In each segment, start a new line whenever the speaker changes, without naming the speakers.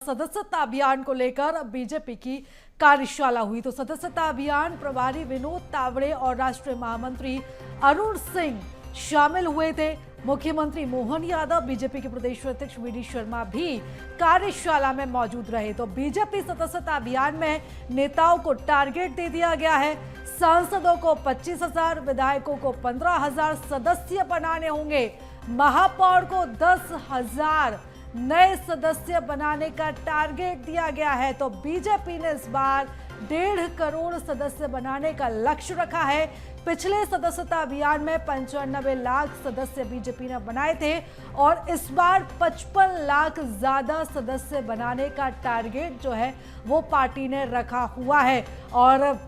सदस्यता अभियान को लेकर बीजेपी की कार्यशाला हुई। तो सदस्यता अभियान प्रभारी विनोद तावड़े और राष्ट्रीय महामंत्री अरुण सिंह शामिल हुए थे। मुख्यमंत्री मोहन यादव, बीजेपी के प्रदेश अध्यक्ष वी.डी. शर्मा भी कार्यशाला में मौजूद रहे। तो बीजेपी सदस्यता अभियान में नेताओं को टारगेट दे दिया गया है। सांसदों को 25,000, विधायकों को 15,000 सदस्य बनाने होंगे। महापौर को 10,000 नए सदस्य बनाने का टारगेट दिया गया है। तो बीजेपी ने इस बार 1.5 करोड़ सदस्य बनाने का लक्ष्य रखा है। पिछले सदस्यता अभियान में 95 लाख सदस्य बीजेपी ने बनाए थे और इस बार 55 लाख ज्यादा सदस्य बनाने का टारगेट जो है वो पार्टी ने रखा हुआ है। और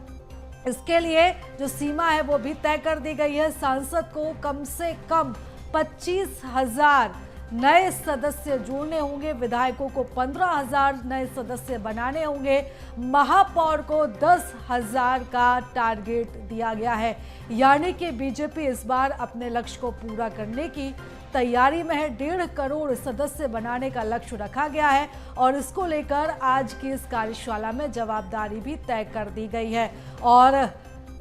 इसके लिए जो सीमा है वो भी तय कर दी गई है। सांसद को कम से कम 25,000 नए सदस्य जोड़ने होंगे, विधायकों को 15,000 नए सदस्य बनाने होंगे, महापौर को 10,000 का टारगेट दिया गया है। यानी कि बीजेपी इस बार अपने लक्ष्य को पूरा करने की तैयारी में है। 1.5 करोड़ सदस्य बनाने का लक्ष्य रखा गया है और इसको लेकर आज की इस कार्यशाला में जवाबदारी भी तय कर दी गई है। और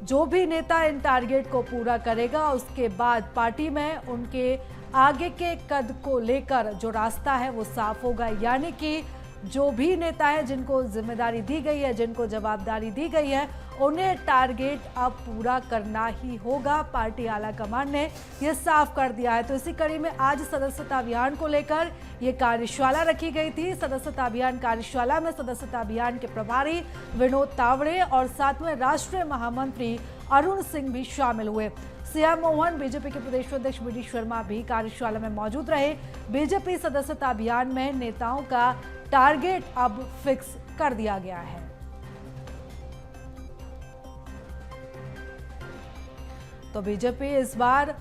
जो भी नेता इन टारगेट को पूरा करेगा उसके बाद पार्टी में उनके आगे के कद को लेकर जो रास्ता है वो साफ होगा। यानी कि जो भी नेता है जिनको जिम्मेदारी दी गई है, जिनको जवाबदारी दी गई है, उन्हें टारगेट अब पूरा करना ही होगा। पार्टी आलाकमान ने ये साफ कर दिया है। तो इसी कड़ी में आज सदस्यता अभियान को लेकर ये कार्यशाला रखी गई थी। सदस्यता अभियान कार्यशाला में सदस्यता अभियान के प्रभारी विनोद तावड़े और साथ में राष्ट्रीय महामंत्री अरुण सिंह भी शामिल हुए। सीएम मोहन, बीजेपी के प्रदेश अध्यक्ष वी.डी. शर्मा भी कार्यशाला में मौजूद रहे। बीजेपी सदस्यता अभियान में नेताओं का टारगेट अब फिक्स कर दिया गया है। तो बीजेपी इस बार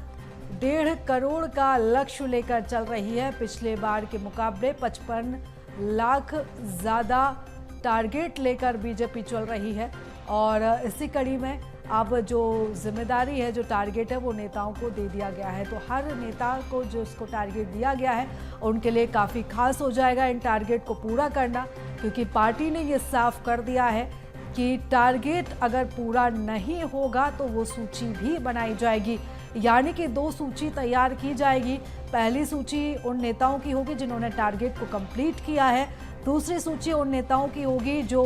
1.5 करोड़ का लक्ष्य लेकर चल रही है। पिछले बार के मुकाबले 55 लाख ज्यादा टारगेट लेकर बीजेपी चल रही है। और इसी कड़ी में अब जो जिम्मेदारी है, जो टारगेट है वो नेताओं को दे दिया गया है। तो हर नेता को जो उसको टारगेट दिया गया है उनके लिए काफ़ी खास हो जाएगा इन टारगेट को पूरा करना, क्योंकि पार्टी ने ये साफ कर दिया है कि टारगेट अगर पूरा नहीं होगा तो वो सूची भी बनाई जाएगी। यानी कि 2 सूची तैयार की जाएगी। पहली सूची उन नेताओं की होगी जिन्होंने टारगेट को कंप्लीट किया है। दूसरी सूची उन नेताओं की होगी जो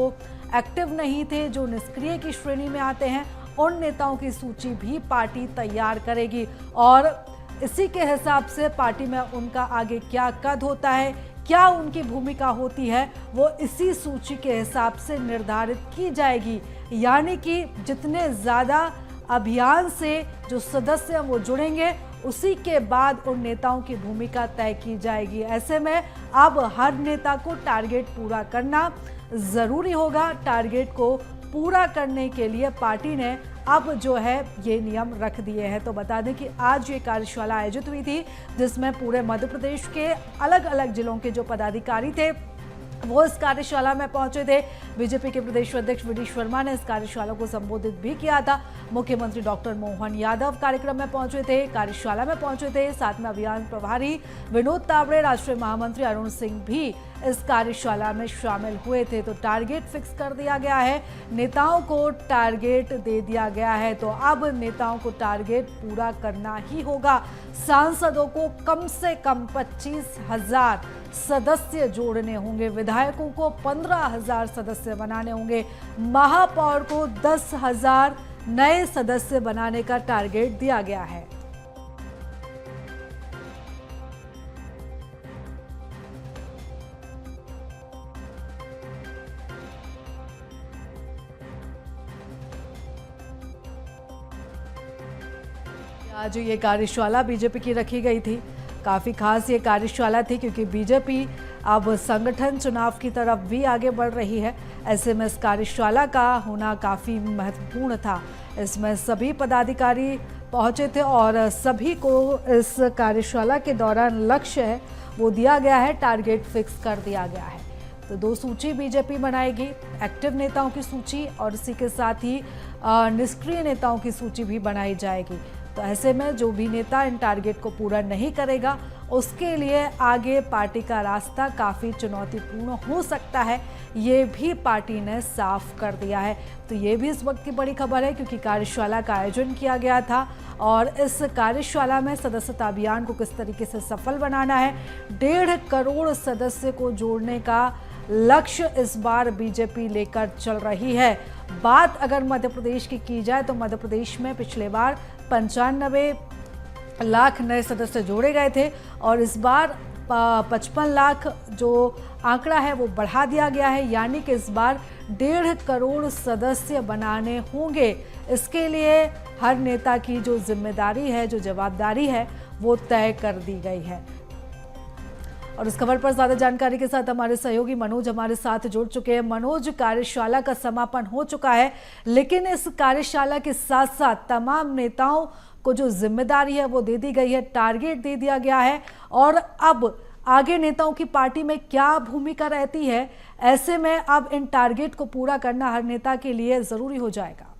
एक्टिव नहीं थे, जो निष्क्रिय की श्रेणी में आते हैं। उन नेताओं की सूची भी पार्टी तैयार करेगी और इसी के हिसाब से पार्टी में उनका आगे क्या कद होता है, क्या उनकी भूमिका होती है, वो इसी सूची के हिसाब से निर्धारित की जाएगी। यानी कि जितने ज़्यादा अभियान से जो सदस्य वो जुड़ेंगे उसी के बाद उन नेताओं की भूमिका तय की जाएगी। ऐसे में अब हर नेता को टारगेट पूरा करना ज़रूरी होगा। टारगेट को पूरा करने के लिए पार्टी ने अब जो है ये नियम रख दिए हैं। तो बता दें कि आज ये कार्यशाला आयोजित हुई थी जिसमें पूरे मध्य प्रदेश के अलग अलग जिलों के जो पदाधिकारी थे वो इस कार्यशाला में पहुंचे थे। बीजेपी के प्रदेश अध्यक्ष वी.डी. शर्मा ने इस कार्यशाला को संबोधित भी किया था। मुख्यमंत्री डॉक्टर मोहन यादव कार्यक्रम में पहुंचे थे, कार्यशाला में पहुंचे थे। साथ में अभियान प्रभारी विनोद तावड़े, राष्ट्रीय महामंत्री अरुण सिंह भी इस कार्यशाला में शामिल हुए थे। तो टारगेट फिक्स कर दिया गया है, नेताओं को टारगेट दे दिया गया है। तो अब नेताओं को टारगेट पूरा करना ही होगा। सांसदों को कम से कम 25,000 सदस्य जोड़ने होंगे, विधायकों को 15,000 सदस्य बनाने होंगे, महापौर को 10,000 नए सदस्य बनाने का टारगेट दिया गया है। आज ये कार्यशाला बीजेपी की रखी गई थी। काफ़ी खास ये कार्यशाला थी क्योंकि बीजेपी अब संगठन चुनाव की तरफ भी आगे बढ़ रही है। ऐसे में इस कार्यशाला का होना काफ़ी महत्वपूर्ण था। इसमें सभी पदाधिकारी पहुंचे थे और सभी को इस कार्यशाला के दौरान लक्ष्य है वो दिया गया है, टारगेट फिक्स कर दिया गया है। तो 2 सूची बीजेपी बनाएगी, एक्टिव नेताओं की सूची और इसी के साथ ही निष्क्रिय नेताओं की सूची भी बनाई जाएगी। तो ऐसे में जो भी नेता इन टारगेट को पूरा नहीं करेगा उसके लिए आगे पार्टी का रास्ता काफ़ी चुनौतीपूर्ण हो सकता है, ये भी पार्टी ने साफ कर दिया है। तो ये भी इस वक्त की बड़ी खबर है, क्योंकि कार्यशाला का आयोजन किया गया था और इस कार्यशाला में सदस्यता अभियान को किस तरीके से सफल बनाना है, 1.5 करोड़ सदस्य को जोड़ने का लक्ष्य इस बार बीजेपी लेकर चल रही है। बात अगर मध्य प्रदेश की जाए तो मध्य प्रदेश में पिछले बार 95 लाख नए सदस्य जोड़े गए थे और इस बार 55 लाख जो आंकड़ा है वो बढ़ा दिया गया है, यानी कि इस बार 1.5 करोड़ सदस्य बनाने होंगे। इसके लिए हर नेता की जो जिम्मेदारी है, जो जवाबदारी है, वो तय कर दी गई है। और इस खबर पर ज्यादा जानकारी के साथ हमारे सहयोगी मनोज हमारे साथ जुड़ चुके हैं। मनोज, कार्यशाला का समापन हो चुका है, लेकिन इस कार्यशाला के साथ साथ तमाम नेताओं को जो जिम्मेदारी है वो दे दी गई है, टारगेट दे दिया गया है और अब आगे नेताओं की पार्टी में क्या भूमिका रहती है, ऐसे में अब इन टारगेट को पूरा करना हर नेता के लिए जरूरी हो जाएगा।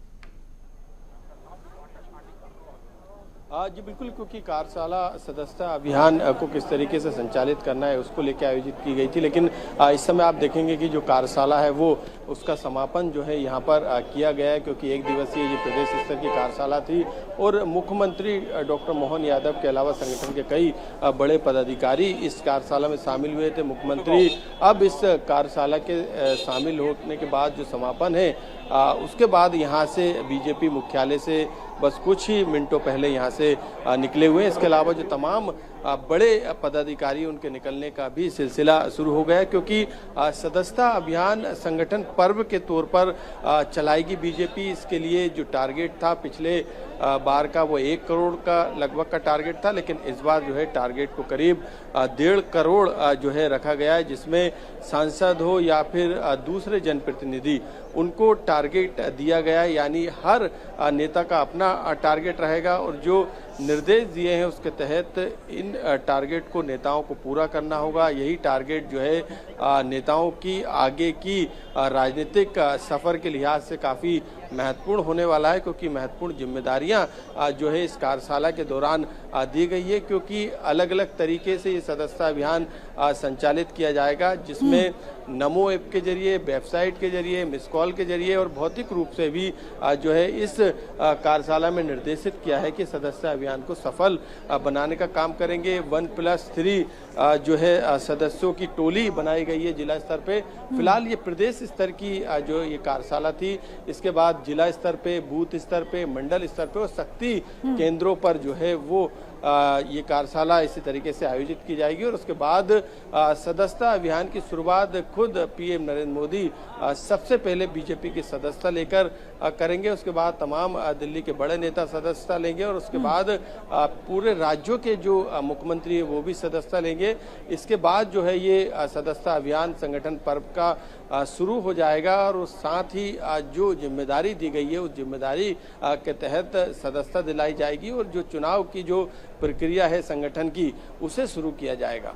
जी बिल्कुल, क्योंकि कार्यशाला सदस्यता अभियान को किस तरीके से संचालित करना है उसको लेकर आयोजित की गई थी, लेकिन इस समय आप देखेंगे कि जो कार्यशाला है वो उसका समापन जो है यहाँ पर किया गया है, क्योंकि 1 दिवसीय ये प्रदेश स्तर की कार्यशाला थी और मुख्यमंत्री डॉक्टर मोहन यादव के अलावा संगठन के कई बड़े पदाधिकारी इस कार्यशाला में शामिल हुए थे। मुख्यमंत्री अब इस कार्यशाला के शामिल होने के बाद जो समापन है उसके बाद यहाँ से बीजेपी मुख्यालय से बस कुछ ही मिनटों पहले यहाँ से निकले हुए हैं। इसके अलावा जो तमाम बड़े पदाधिकारी उनके निकलने का भी सिलसिला शुरू हो गया, क्योंकि सदस्यता अभियान संगठन पर्व के तौर पर चलाएगी बीजेपी। इसके लिए जो टारगेट था पिछले बार का वो 1 करोड़ का लगभग का टारगेट था, लेकिन इस बार जो है टारगेट को करीब 1.5 करोड़ जो है रखा गया है, जिसमें सांसद हो या फिर दूसरे जनप्रतिनिधि उनको टारगेट दिया गया है। यानी हर नेता का अपना टारगेट रहेगा और जो निर्देश दिए हैं उसके तहत इन टारगेट को नेताओं को पूरा करना होगा। यही टारगेट जो है नेताओं की आगे की राजनीतिक सफर के लिहाज से काफ़ी महत्वपूर्ण होने वाला है, क्योंकि महत्वपूर्ण जिम्मेदारियां जो है इस कार्यशाला के दौरान दी गई है, क्योंकि अलग अलग तरीके से ये सदस्यता अभियान संचालित किया जाएगा, जिसमें नमो ऐप के जरिए, वेबसाइट के जरिए, मिस कॉल के जरिए और भौतिक रूप से भी जो है इस कार्यशाला में निर्देशित किया है कि सदस्यता अभियान को सफल बनाने का काम करेंगे। 1+3 जो है सदस्यों की टोली बनाई गई है जिला स्तर पे। फिलहाल ये प्रदेश स्तर की जो ये कार्यशाला थी, इसके बाद जिला स्तर पे, बूथ स्तर पे, मंडल स्तर पे और शक्ति केंद्रों पर जो है वो ये कार्यशाला इसी तरीके से आयोजित की जाएगी और उसके बाद सदस्यता अभियान की शुरुआत खुद पीएम नरेंद्र मोदी सबसे पहले बीजेपी की सदस्यता लेकर करेंगे। उसके बाद तमाम दिल्ली के बड़े नेता सदस्यता लेंगे और उसके बाद पूरे राज्यों के जो मुख्यमंत्री है वो भी सदस्यता लेंगे। इसके बाद जो है ये सदस्यता अभियान संगठन पर्व का शुरू हो जाएगा और साथ ही जो जिम्मेदारी दी गई है उस जिम्मेदारी के तहत सदस्यता दिलाई जाएगी और जो चुनाव की जो प्रक्रिया है संगठन की उसे शुरू किया जाएगा।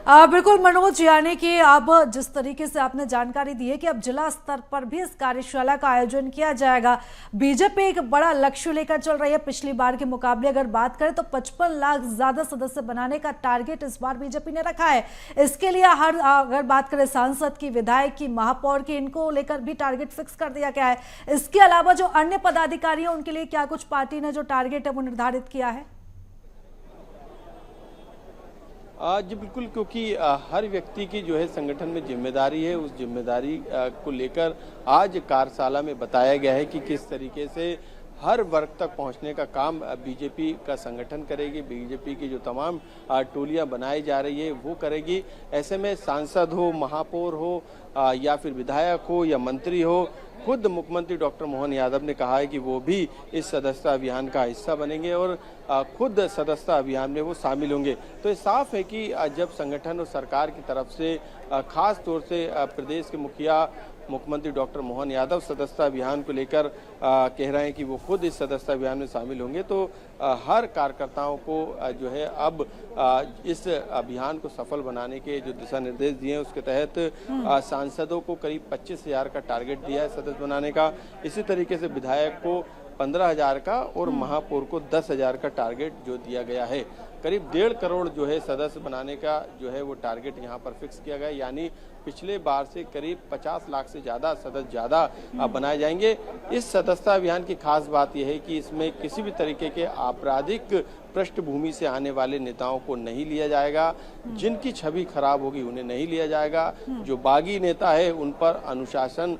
बिल्कुल मनोज, यानी कि अब जिस तरीके से आपने जानकारी दी है कि अब जिला स्तर पर भी इस कार्यशाला का आयोजन किया जाएगा। बीजेपी एक बड़ा लक्ष्य लेकर चल रही है। पिछली बार के मुकाबले अगर बात करें तो 55 लाख ज्यादा सदस्य बनाने का टारगेट इस बार बीजेपी ने रखा है। इसके लिए अगर बात करें सांसद की, विधायक की, महापौर की, इनको लेकर भी टारगेट फिक्स कर दिया गया है। इसके अलावा जो अन्य पदाधिकारी हैं उनके लिए क्या कुछ पार्टी ने जो टारगेट है वो निर्धारित किया है?
जी बिल्कुल, क्योंकि हर व्यक्ति की जो है संगठन में जिम्मेदारी है, उस जिम्मेदारी को लेकर आज कार्यशाला में बताया गया है कि किस तरीके से हर वर्ग तक पहुंचने का काम बीजेपी का संगठन करेगी। बीजेपी की जो तमाम टोलियां बनाई जा रही है वो करेगी। ऐसे में सांसद हो, महापौर हो या फिर विधायक हो या मंत्री हो, खुद मुख्यमंत्री डॉक्टर मोहन यादव ने कहा है कि वो भी इस सदस्यता अभियान का हिस्सा बनेंगे और खुद सदस्यता अभियान में वो शामिल होंगे। तो ये साफ है कि जब संगठन और सरकार की तरफ से खास तौर से प्रदेश के मुखिया मुख्यमंत्री डॉक्टर मोहन यादव सदस्यता अभियान को लेकर कह रहे हैं कि वो खुद इस सदस्यता अभियान में शामिल होंगे, तो हर कार्यकर्ताओं को जो है अब इस अभियान को सफल बनाने के जो दिशा निर्देश दिए हैं उसके तहत सांसदों को करीब 25,000 का टारगेट दिया है सदस्य बनाने का। इसी तरीके से विधायक को 15,000 का और महापौर को 10,000 का टारगेट जो दिया गया है। करीब 1.5 करोड़ जो है सदस्य बनाने का जो है वो टारगेट यहाँ पर फिक्स किया गया है, यानी पिछले बार से करीब 50 लाख से ज़्यादा सदस्य बनाए जाएंगे। इस सदस्यता अभियान की खास बात यह है कि इसमें किसी भी तरीके के आपराधिक पृष्ठभूमि से आने वाले नेताओं को नहीं लिया जाएगा। जिनकी छवि खराब होगी उन्हें नहीं लिया जाएगा। जो बागी नेता है उन पर अनुशासन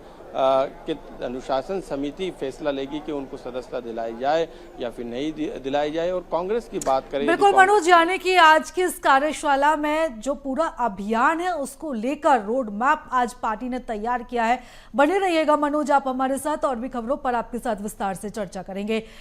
समिति फैसला लेगी कि उनको सदस्यता दिलाई जाए या फिर नहीं दिलाई जाए। और कांग्रेस की बात करें,
बिल्कुल मनोज, यानी कि आज की इस कार्यशाला में जो पूरा अभियान है उसको लेकर रोड मैप आज पार्टी ने तैयार किया है। बने रहिएगा मनोज आप हमारे साथ, और भी खबरों पर आपके साथ विस्तार से चर्चा करेंगे।